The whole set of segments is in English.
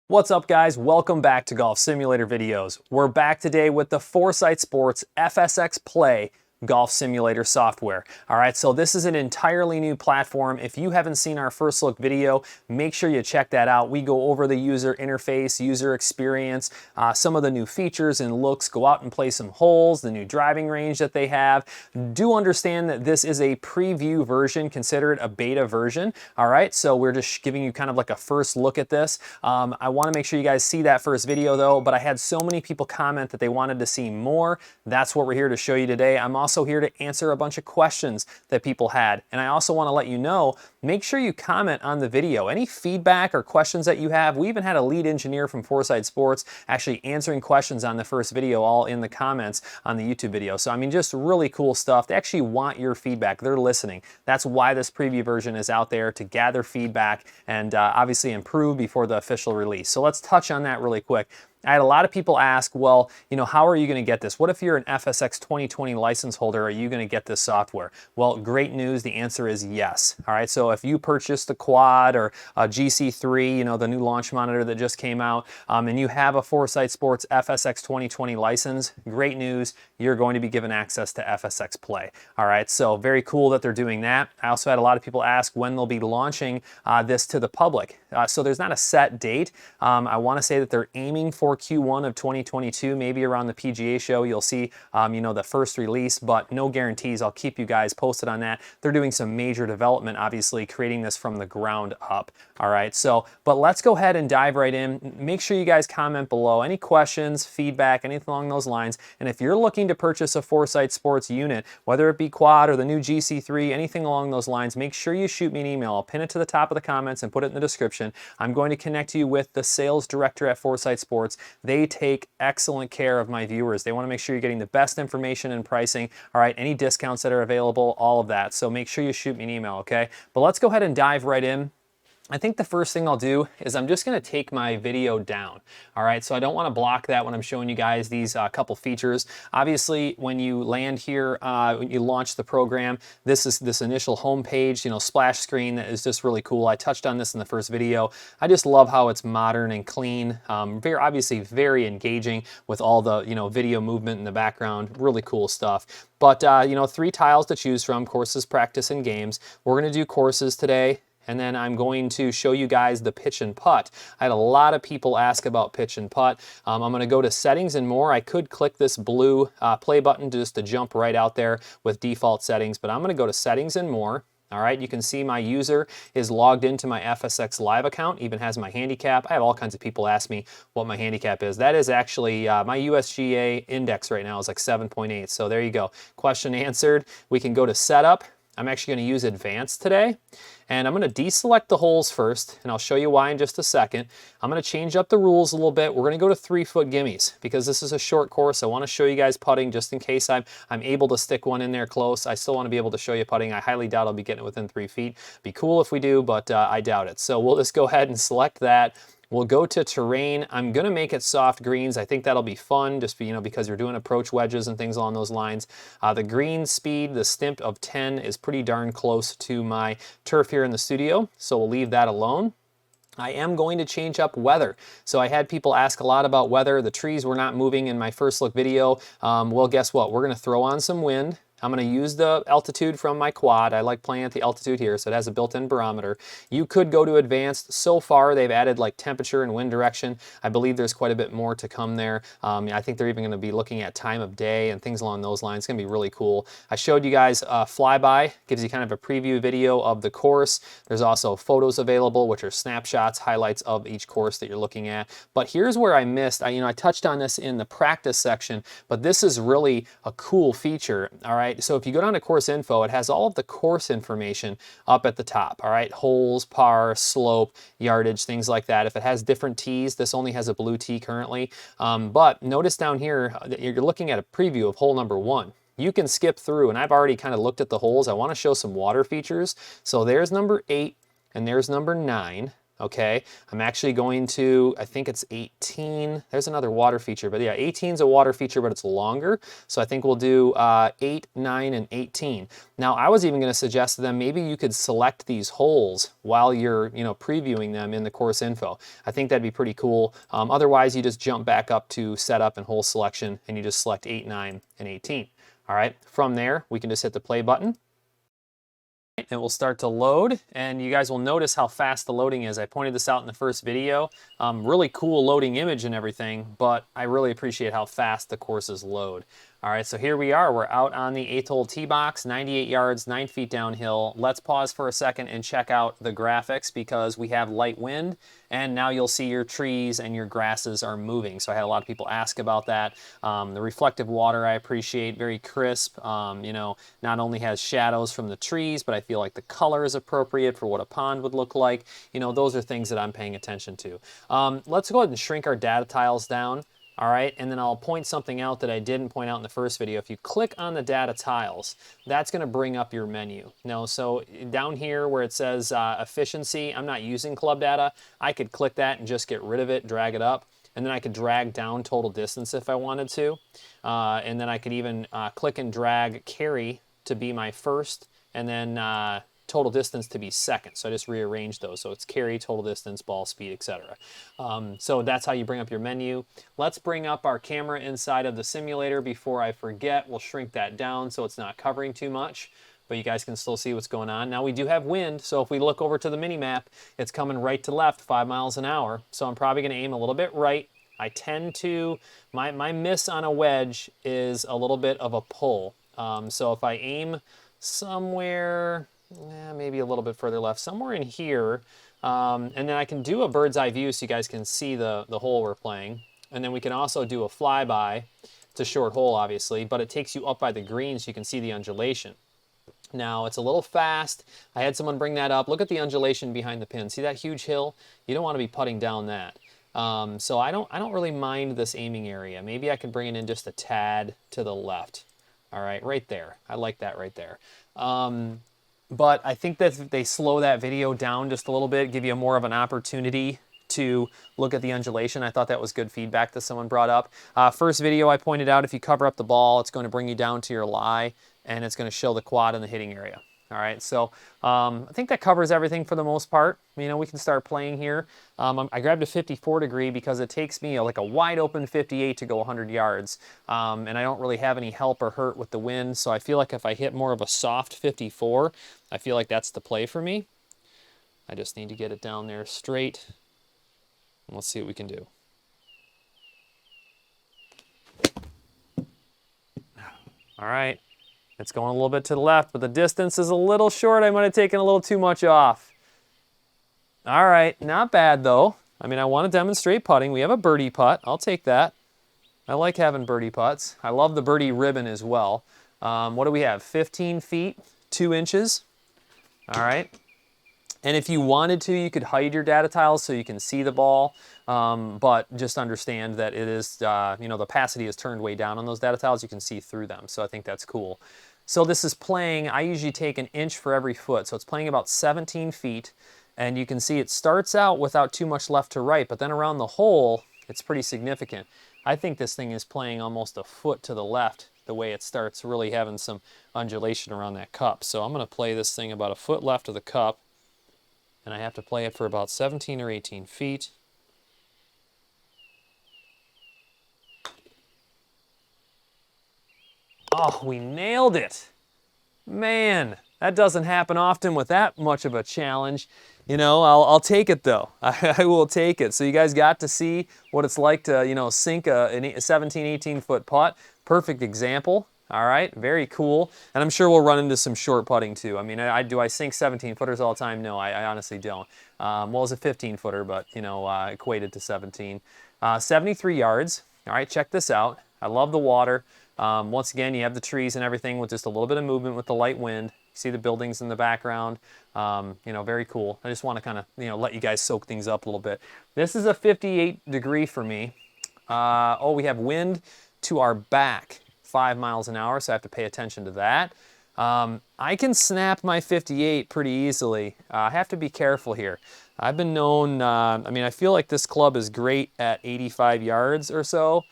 What's up, guys? Welcome back to Golf Simulator videos. We're back today with the Foresight Sports FSX Play Golf Simulator software. All right, so this is an entirely new platform. If you haven't seen our first look video, make sure you check that out. We go over the user interface, user experience, some of the new features and looks, go out and play some holes, the new driving range that they have. Do understand that this is a preview version, consider it a beta version. All right, so we're just giving you kind of like a first look at this. I want to make sure you guys see that first video though, but I had so many people comment that they wanted to see more. That's what we're here to show you today. I'm also here to answer a bunch of questions that people had. And I also want to let you know, make sure you comment on the video. Any feedback or questions that you have, we even had a lead engineer from Foresight Sports actually answering questions on the first video, all in the comments on the YouTube video. So I mean, just really cool stuff. They actually want your feedback. They're listening. That's why this preview version is out there, to gather feedback and obviously improve before the official release. So let's touch on that really quick. I had a lot of people ask, well, how are you going to get this? What if you're an FSX 2020 license holder? Are you going to get this software? Well, great news. The answer is yes. All right. So if you purchased the Quad or a GC3, the new launch monitor that just came out, and you have a Foresight Sports FSX 2020 license, great news. You're going to be given access to FSX Play. All right. So very cool that they're doing that. I also had a lot of people ask when they'll be launching this to the public. So there's not a set date. I want to say that they're aiming for Q1 of 2022, maybe around the PGA show. You'll see, the first release, but no guarantees. I'll keep you guys posted on that. They're doing some major development, obviously, creating this from the ground up. All right, so, but let's go ahead and dive right in. Make sure you guys comment below. Any questions, feedback, anything along those lines. And if you're looking to purchase a Foresight Sports unit, whether it be Quad or the new GC3, anything along those lines, make sure you shoot me an email. I'll pin it to the top of the comments and put it in the description. I'm going to connect you with the sales director at Foresight Sports. They take excellent care of my viewers. They want to make sure you're getting the best information and pricing. All right, any discounts that are available, all of that. So make sure you shoot me an email, okay? But let's go ahead and dive right in. I think the first thing I'll do is I'm just going to take my video down. All right, so I don't want to block that when I'm showing you guys these couple features. Obviously, when you land here, when you launch the program, this is this initial home page, splash screen that is just really cool. I touched on this in the first video. I just love how it's modern and clean. Very obviously very engaging with all the video movement in the background. Really cool stuff. But 3 tiles to choose from: courses, practice, and games. We're going to do courses today. And then I'm going to show you guys the pitch and putt. I had a lot of people ask about pitch and putt. I'm going to go to settings and more. I could click this blue play button just to jump right out there with default settings, but I'm going to go to settings and more. All right, you can see my user is logged into my FSX Live account, even has my handicap. I have all kinds of people ask me what my handicap is. That is actually, my USGA index right now is like 7.8. So there you go. Question answered. We can go to setup. I'm actually going to use advanced today, and I'm going to deselect the holes first, and I'll show you why in just a second. I'm going to change up the rules a little bit. We're going to go to 3-foot gimmies because this is a short course. I want to show you guys putting just in case I'm able to stick one in there close. I still want to be able to show you putting. I highly doubt I'll be getting it within 3 feet. Be cool if we do, but I doubt it. So we'll just go ahead and select that. We'll go to terrain. I'm going to make it soft greens. I think that'll be fun just because you're doing approach wedges and things along those lines. The green speed, the stimp of 10 is pretty darn close to my turf here in the studio, so we'll leave that alone. I am going to change up weather. So I had people ask a lot about weather. The trees were not moving in my first look video. Well, guess what? We're going to throw on some wind. I'm going to use the altitude from my Quad. I like playing at the altitude here, so it has a built-in barometer. You could go to advanced. So far, they've added like temperature and wind direction. I believe there's quite a bit more to come there. I think they're even going to be looking at time of day and things along those lines. It's going to be really cool. I showed you guys flyby. Gives you kind of a preview video of the course. There's also photos available, which are snapshots, highlights of each course that you're looking at. But here's where I missed. I touched on this in the practice section, but this is really a cool feature. All right. So if you go down to course info, it has all of the course information up at the top. All right, holes, par, slope, yardage, things like that. If it has different tees, this only has a blue tee currently. But notice down here, you're looking at a preview of hole number 1. You can skip through, and I've already kind of looked at the holes. I want to show some water features. So there's number 8 and there's number 9. Okay, I'm actually going to, I think it's 18. There's another water feature, but yeah, 18 is a water feature, but it's longer. So I think we'll do 8, 9, and 18. Now, I was even going to suggest to them maybe you could select these holes while you're, previewing them in the course info. I think that'd be pretty cool. Otherwise, you just jump back up to setup and hole selection, and you just select 8, 9, and 18. All right, from there, we can just hit the play button. It will start to load, and you guys will notice how fast the loading is. I pointed this out in the first video. Really cool loading image and everything, but I really appreciate how fast the courses load. All right, so here we are. We're out on the 8th hole tee box, 98 yards, 9 feet downhill. Let's pause for a second and check out the graphics because we have light wind, and now you'll see your trees and your grasses are moving. So I had a lot of people ask about that. The reflective water I appreciate, very crisp. Not only has shadows from the trees, but I feel like the color is appropriate for what a pond would look like. Those are things that I'm paying attention to. Let's go ahead and shrink our data tiles down. All right, and then I'll point something out that I didn't point out in the first video. If you click on the data tiles, that's gonna bring up your menu. So down here where it says efficiency, I'm not using club data. I could click that and just get rid of it, drag it up, and then I could drag down total distance if I wanted to. And then I could even click and drag carry to be my first, and then total distance to be second. So I just rearranged those. So it's carry, total distance, ball speed, etc. So that's how you bring up your menu. Let's bring up our camera inside of the simulator before I forget. We'll shrink that down so it's not covering too much, but you guys can still see what's going on. Now we do have wind, so if we look over to the mini map, it's coming right to left, 5 miles an hour. So I'm probably gonna aim a little bit right. I tend to, my miss on a wedge is a little bit of a pull. So if I aim somewhere, maybe a little bit further left, somewhere in here, and then I can do a bird's eye view so you guys can see the hole we're playing. And then we can also do a flyby. It's a short hole, obviously, but it takes you up by the green so you can see the undulation. Now, it's a little fast. I had someone bring that up. Look at the undulation behind the pin. See that huge hill? You don't want to be putting down that. So I don't really mind this aiming area. Maybe I can bring it in just a tad to the left. All right, right there. I like that right there. But I think that if they slow that video down just a little bit, give you more of an opportunity to look at the undulation. I thought that was good feedback that someone brought up. First video I pointed out, if you cover up the ball, it's going to bring you down to your lie, and it's going to show the quad in the hitting area. All right, so I think that covers everything for the most part. We can start playing here. I grabbed a 54 degree because it takes me like a wide open 58 to go 100 yards. And I don't really have any help or hurt with the wind. So I feel like if I hit more of a soft 54, I feel like that's the play for me. I just need to get it down there straight. And let's see what we can do. All right. It's going a little bit to the left, but the distance is a little short. I might have taken a little too much off. All right, not bad though. I want to demonstrate putting. We have a birdie putt. I'll take that. I like having birdie putts. I love the birdie ribbon as well. What do we have? 15 feet, 2 inches. All right. And if you wanted to, you could hide your data tiles so you can see the ball, but just understand that it is, the opacity is turned way down on those data tiles. You can see through them, so I think that's cool. So this is playing, I usually take an inch for every foot, so it's playing about 17 feet, and you can see it starts out without too much left to right, but then around the hole, it's pretty significant. I think this thing is playing almost a foot to the left, the way it starts really having some undulation around that cup. So I'm going to play this thing about a foot left of the cup, and I have to play it for about 17 or 18 feet. Oh, we nailed it. Man, that doesn't happen often with that much of a challenge. I'll take it though. I will take it. So you guys got to see what it's like to, sink a 17, 18 foot putt. Perfect example. All right, very cool. And I'm sure we'll run into some short putting too. Do I sink 17 footers all the time? No, I honestly don't. Well, it's a 15 footer, but equated to 17. 73 yards. All right, check this out. I love the water. Once again, you have the trees and everything with just a little bit of movement with the light wind. You see the buildings in the background. Very cool. I just want to kind of, let you guys soak things up a little bit. This is a 58 degree for me. We have wind to our back. 5 miles an hour, so I have to pay attention to that. I can snap my 58 pretty easily. I have to be careful here. I've been known, I mean, I feel like this club is great at 85 yards or so.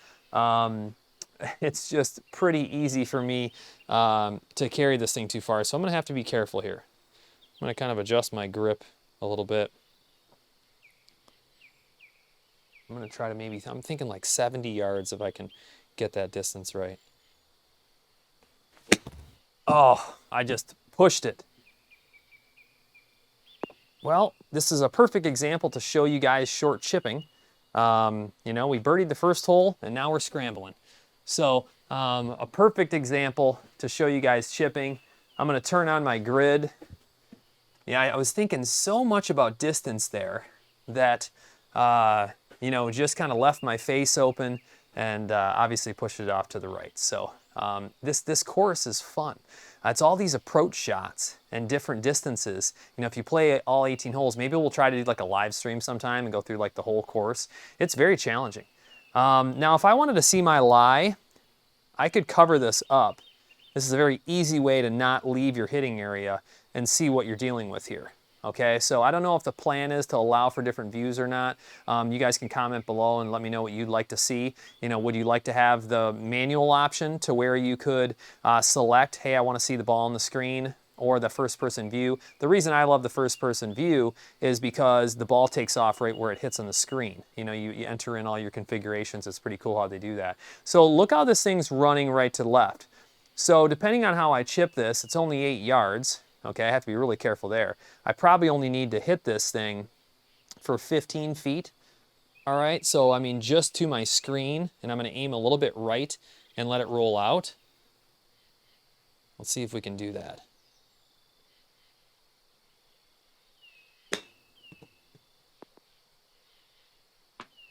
It's just pretty easy for me to carry this thing too far. So I'm going to have to be careful here. I'm going to kind of adjust my grip a little bit. I'm going to try to maybe, I'm thinking like 70 yards if I can get that distance right. Oh, I just pushed it. Well, this is a perfect example to show you guys short chipping. You know, we birdied the first hole and now we're scrambling. So a perfect example to show you guys chipping. I'm going to turn on my grid. Yeah, I was thinking so much about distance there that, you know, just kind of left my face open and obviously pushed it off to the right. So this course is fun. It's all these approach shots and different distances. You know, if you play all 18 holes, maybe we'll try to do like a live stream sometime and go through like the whole course. It's very challenging. Now, if I wanted to see my lie, I could cover this up. This is a very easy way to not leave your hitting area and see what you're dealing with here. Okay, so I don't know if the plan is to allow for different views or not. You guys can comment below and let me know what you'd like to see. You know, would you like to have the manual option to where you could select, hey, I want to see the ball on the screen, or the first person view? The reason I love the first person view is because the ball takes off right where it hits on the screen. You know, you enter in all your configurations. It's pretty cool how they do that. So look how this thing's running right to left. So depending on how I chip this, it's only 8 yards. Okay, I have to be really careful there. I probably only need to hit this thing for 15 feet. All right, so I mean just to my screen, and I'm going to aim a little bit right and let it roll out. Let's see if we can do that.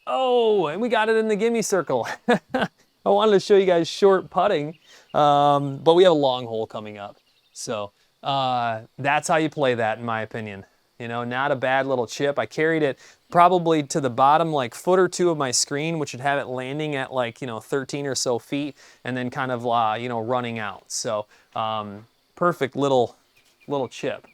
Oh, and we got it in the gimme circle. I wanted to show you guys short putting, but we have a long hole coming up. So that's how you play that, in my opinion. You know, not a bad little chip. I carried it probably to the bottom like foot or two of my screen, which would have it landing at like, you know, 13 or so feet, and then kind of, you know, running out. So perfect little chip.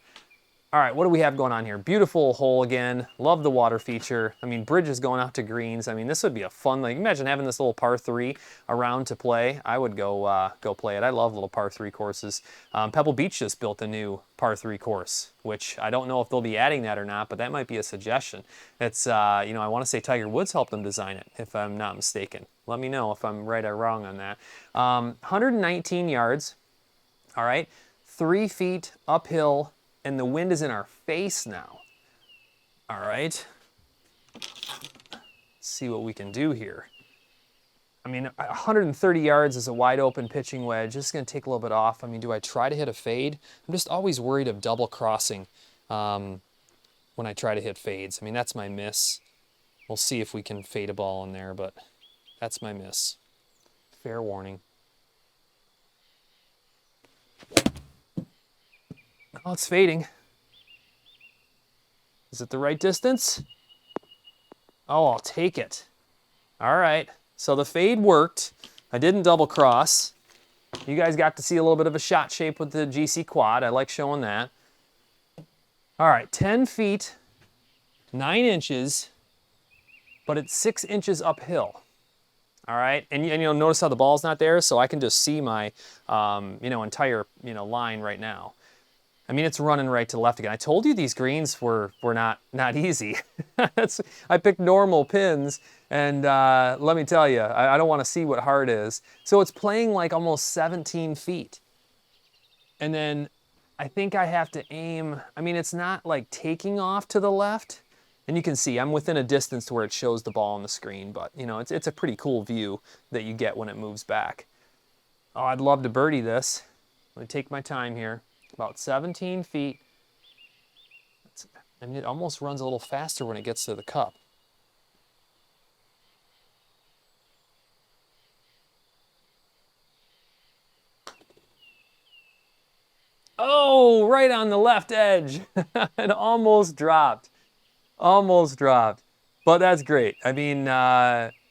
All right, what do we have going on here? Beautiful hole again. Love the water feature. I mean, bridges going out to greens. I mean, this would be a fun, like, imagine having this little par 3 around to play. I would go play it. I love little par 3 courses. Pebble Beach just built a new par 3 course, which I don't know if they'll be adding that or not, but that might be a suggestion. It's, you know, I want to say Tiger Woods helped them design it, if I'm not mistaken. Let me know if I'm right or wrong on that. 119 yards, all right, 3 feet uphill, and the wind is in our face now. All right. Let's see what we can do here. I mean, 130 yards is a wide open pitching wedge. This is going to take a little bit off. I mean, do I try to hit a fade? I'm just always worried of double crossing when I try to hit fades. I mean, that's my miss. We'll see if we can fade a ball in there, but that's my miss. Fair warning. Oh, it's fading. Is it the right distance? Oh, I'll take it. All right, so the fade worked. I didn't double cross. You guys got to see a little bit of a shot shape with the GCQuad. I like showing that. All right, 10 feet, 9 inches, but it's 6 inches uphill. All right, and you'll notice how the ball's not there, so I can just see my you know, entire, you know, line right now. I mean, it's running right to left again. I told you these greens were not easy. I picked normal pins, and let me tell you, I don't want to see what hard is. So it's playing like almost 17 feet. And then I think I have to aim, I mean, it's not like taking off to the left. And you can see I'm within a distance to where it shows the ball on the screen, but you know, it's a pretty cool view that you get when it moves back. Oh, I'd love to birdie this. Let me take my time here. About 17 feet. I mean, it almost runs a little faster when it gets to the cup. Oh, right on the left edge. It almost dropped. Almost dropped. But that's great. I mean,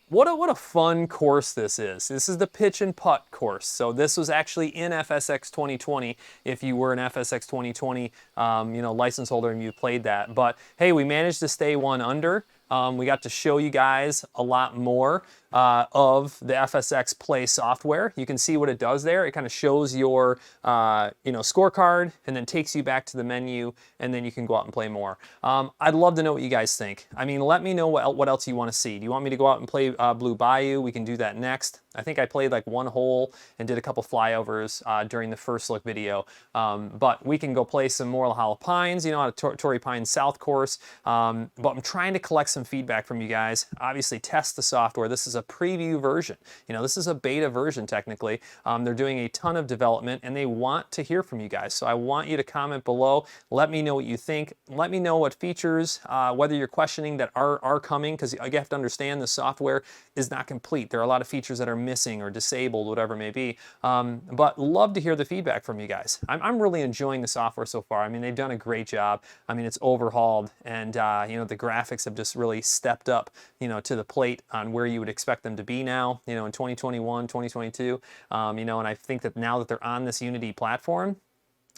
What a fun course this is. This is the pitch and putt course. So this was actually in FSX 2020. If you were an FSX 2020 license holder and you played that. But hey, we managed to stay 1 under. We got to show you guys a lot more of the FSX Play software. You can see what it does there. It kind of shows your scorecard and then takes you back to the menu, and then you can go out and play more. I'd love to know what you guys think. I mean, let me know what else you want to see. Do you want me to go out and play Blue Bayou? We can do that next. I think I played like 1 hole and did a couple flyovers during the first look video. But we can go play some more Hollow Pines, on a Torrey Pines South course. But I'm trying to collect some feedback from you guys. Obviously, test the software. This is a preview version. This is a beta version technically. They're doing a ton of development and they want to hear from you guys. So I want you to comment below. Let me know what you think. Let me know what features, whether you're questioning that are coming, because you have to understand the software is not complete. There are a lot of features that are missing or disabled, whatever it may be. But love to hear the feedback from you guys. I'm really enjoying the software so far. I mean, they've done a great job. I mean, it's overhauled, and the graphics have just really stepped up, to the plate on where you would expect them to be now, in 2021, 2022. And I think that now that they're on this Unity platform,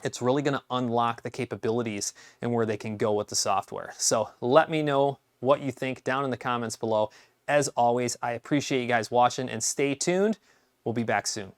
it's really going to unlock the capabilities and where they can go with the software. So let me know what you think down in the comments below. As always, I appreciate you guys watching, and stay tuned. We'll be back soon.